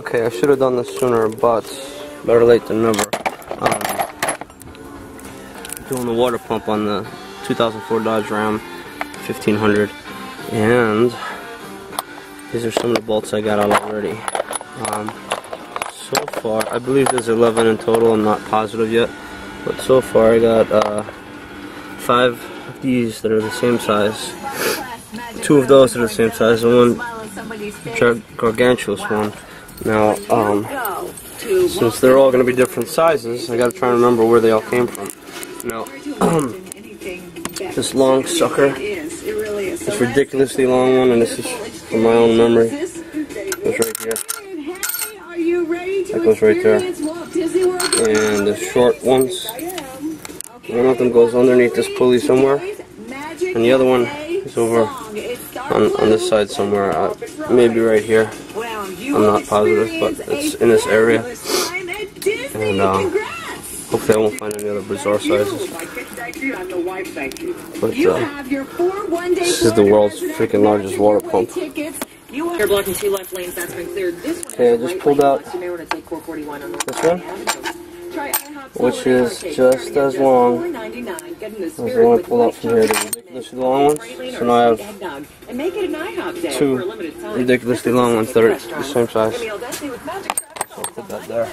Okay, I should have done this sooner, but better late than never. Doing the water pump on the 2004 Dodge Ram 1500, and these are some of the bolts I got out already. So far, I believe there's 11 in total. I'm not positive yet, but so far I got 5 of these that are the same size, 2 of those that are the same size, and one gargantuous one. Now, since they're all going to be different sizes, I got to try and remember where they all came from. Now, this long sucker, this ridiculously long one, and this is from my own memory, goes right here. That goes right there. And the short ones, one of them goes underneath this pulley somewhere, and the other one is over on this side somewhere, maybe right here. I'm not positive, but it's in this area. And hopefully I won't find any other bizarre sizes. But this is the world's freaking largest water pump. You're blocking 2 left lanes, that's been cleared. Okay, I just pulled out this one, which is just as long as the one I pulled out from here. The ridiculously long ones. So now I have 2 ridiculously long ones that are the same size. So I'll put that there.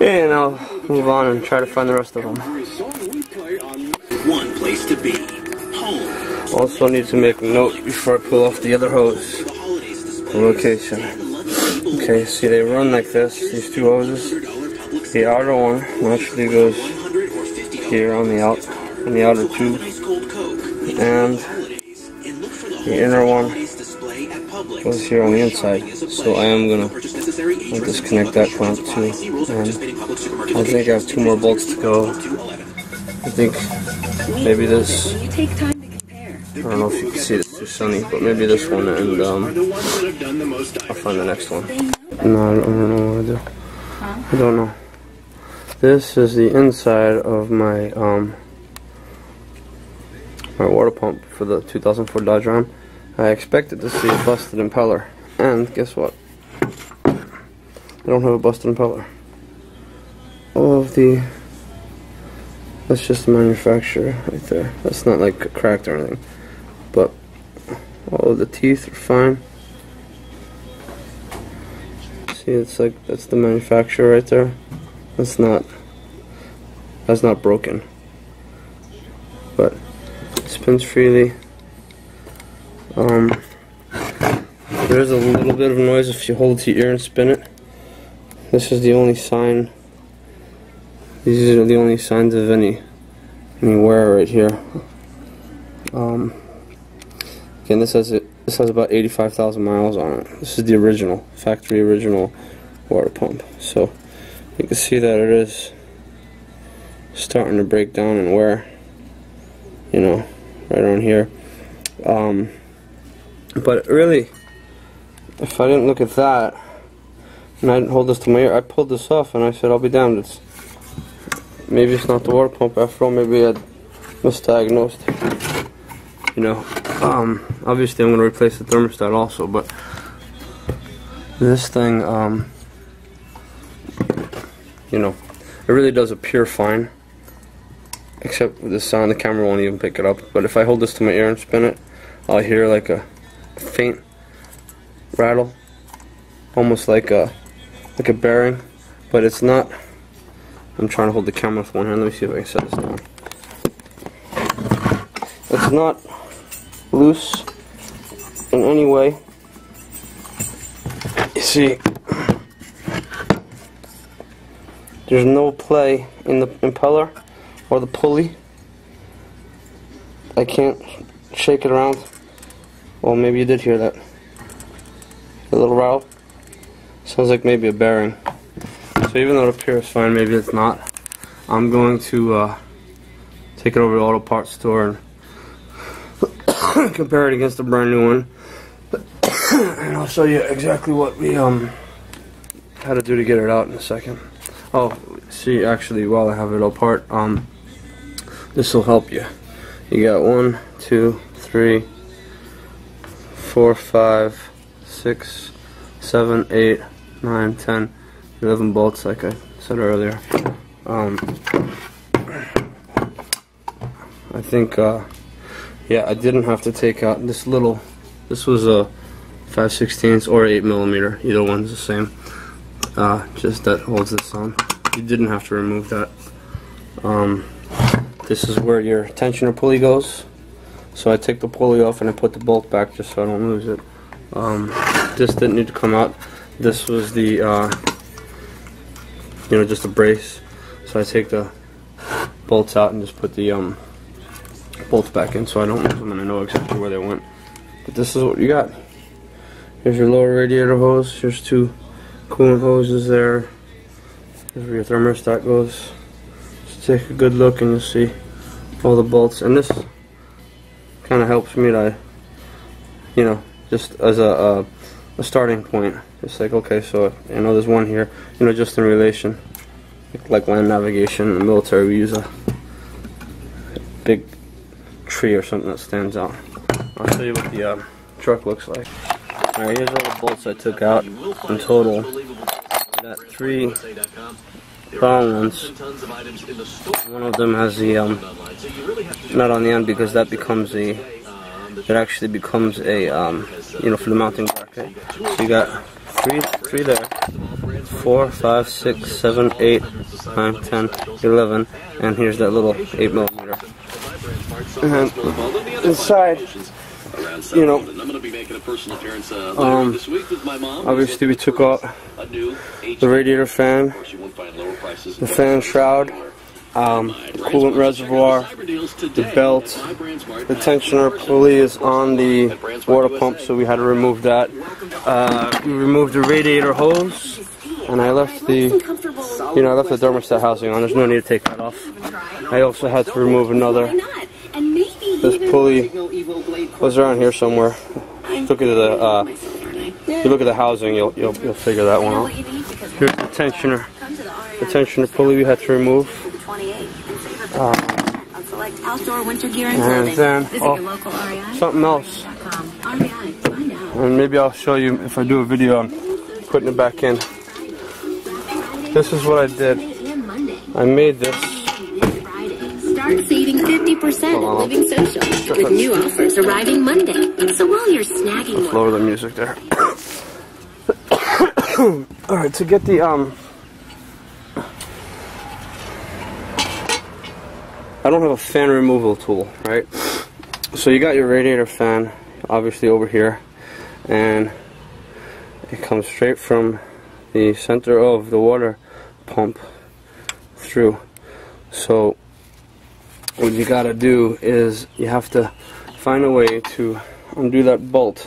And I'll move on and try to find the rest of them. One place to be. Home. Also need to make a note before I pull off the other hose. The location. Okay, see they run like this, these 2 hoses. The outer one naturally goes here on the outer tube. And the inner one goes here on the inside. So I am gonna disconnect that clamp too. And I think I have 2 more bolts to go. I think maybe this, I don't know if you can see it, it's too sunny, but maybe this one, and I'll find the next one. No, I don't know what to do. I don't know. This is the inside of my my water pump for the 2004 Dodge Ram. I expected to see a busted impeller, and guess what? I don't have a busted impeller. All of the, that's just the manufacturer right there. That's not like cracked or anything. But all of the teeth are fine. See, it's like, that's the manufacturer right there. That's not broken. But it spins freely. There's a little bit of noise if you hold it to your ear and spin it. This is the only sign. These are the only signs of any wear right here. Again, this has about 85,000 miles on it. This is the original, factory original water pump. So you can see that it is starting to break down and wear, you know, right around here. But really, if I didn't look at that and I didn't hold this to my ear, I pulled this off and I said, I'll be damned. Maybe it's not the water pump after all. Maybe I misdiagnosed. You know, obviously I'm going to replace the thermostat also, but this thing, you know, it really does appear fine, except with the sound. The camera won't even pick it up, but if I hold this to my ear and spin it, I'll hear like a faint rattle, almost like a bearing, but it's not. I'm trying to hold the camera with one hand. Let me see if I can set this down. It's not loose in any way. You see, there's no play in the impeller or the pulley. I can't shake it around. Well, maybe you did hear that. A little rattle. Sounds like maybe a bearing. So even though it appears fine, maybe it's not. I'm going to take it over to the auto parts store and compare it against a brand new one. And I'll show you exactly what we how to do to get it out in a second. Oh, see, actually, while I have it apart, this will help you. You got 1, 2, 3, 4, 5, 6, 7, 8, 9, 10, 11 bolts, like I said earlier. I think, yeah, I didn't have to take out this little. This was a 5/16 or 8mm. Either one's the same. Just that holds this on. You didn't have to remove that. This is where your tensioner pulley goes. So I take the pulley off and I put the bolt back just so I don't lose it. This didn't need to come out. This was the, you know, just a brace. So I take the bolts out and just put the bolts back in so I don't lose them and I know exactly where they went. But this is what you got. Here's your lower radiator hose. Here's 2 coolant hoses there. Here's where your thermostat goes. Just take a good look and you'll see all the bolts. And this kind of helps me to, you know, just as a starting point. It's like, okay, so I know there's one here, you know, just in relation. Like land navigation in the military, we use a big tree or something that stands out. I'll show you what the truck looks like. Alright, here's all the bolts I took out in total. I got 3 long ones. One of them has the nut on the end because that becomes a, it actually becomes a, you know, for the mounting bracket. So you got 3 there, 4, 5, 6, 7, 8, 9, 10, 11, and here's that little 8mm. And inside, you know, obviously we took out the radiator fan, the fan shroud, coolant reservoir, the belt, the tensioner pulley is on the water pump, so we had to remove that. We removed the radiator hose, and I left the, you know, I left the thermostat housing on. There's no need to take that off. I also had to remove another. This pulley was around here somewhere. Look at the, if you look at the housing, you'll figure that one out. Here's the tensioner. The tensioner pulley we had to remove. And then, oh, something else. And maybe I'll show you if I do a video on putting it back in. This is what I did. I made this. Start saving 50% at Living Social with new offers arriving Monday. So while you're snagging let's lower the music there. Alright, to get the I don't have a fan removal tool, right? So you got your radiator fan obviously over here, and it comes straight from the center of the water pump through. So what you gotta do is you have to find a way to undo that bolt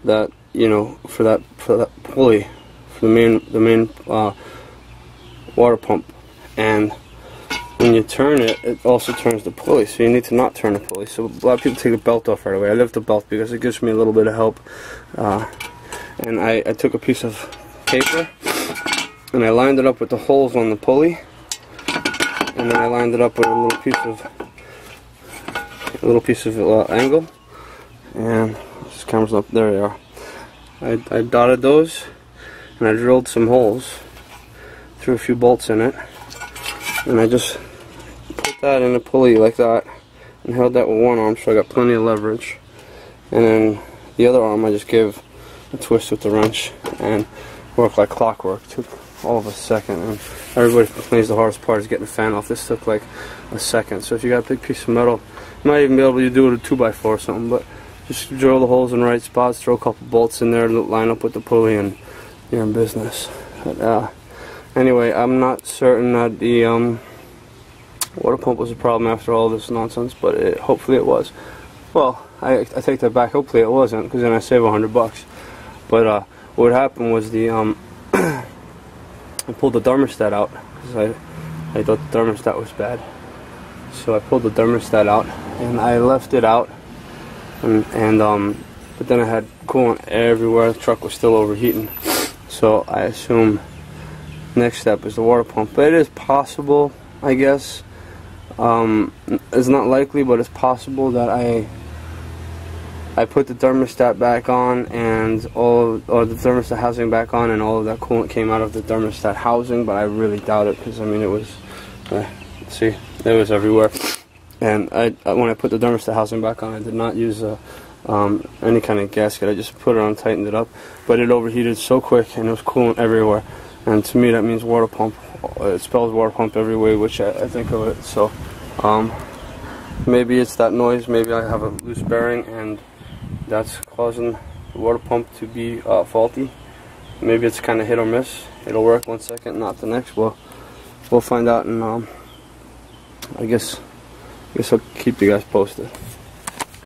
that, you know, for that pulley for the main water pump, and when you turn it, it also turns the pulley, so you need to not turn the pulley. So a lot of people take the belt off right away. I left the belt because it gives me a little bit of help. And I took a piece of paper and I lined it up with the holes on the pulley, and then I lined it up with a little piece of angle. And this camera's up. There they are. I dotted those, and I drilled some holes, threw a few bolts in it, and I just put that in the pulley like that, and held that with one arm, so I got plenty of leverage. And then the other arm I just gave a twist with the wrench, and worked like clockwork. Took all of a second, and everybody complains the hardest part is getting the fan off. This took like a second. So if you got a big piece of metal, you might even be able to do it with a 2x4 or something, but just drill the holes in the right spots, throw a couple bolts in there, line up with the pulley, and you're in business. But, anyway, I'm not certain that the water pump was a problem after all this nonsense, but hopefully it was. Well, I take that back. Hopefully it wasn't, because then I save $100. But what happened was the I pulled the thermostat out because I thought the thermostat was bad. So I pulled the thermostat out and I left it out, and but then I had coolant everywhere. The truck was still overheating. So I assume next step is the water pump. But it is possible, I guess. It's not likely, but it's possible that I I put the thermostat back on, and or the thermostat housing back on, and all of that coolant came out of the thermostat housing, but I really doubt it, because I mean, it was, see, it was everywhere. And when I put the thermostat housing back on, I did not use any kind of gasket. I just put it on, tightened it up, but it overheated so quick, and there was coolant everywhere. And to me, that means water pump. It spells water pump every way, which I think of it. So maybe it's that noise. Maybe I have a loose bearing, and that's causing the water pump to be faulty. Maybe it's kind of hit or miss. It'll work one second, not the next. Well, we'll find out, and I guess I'll keep you guys posted.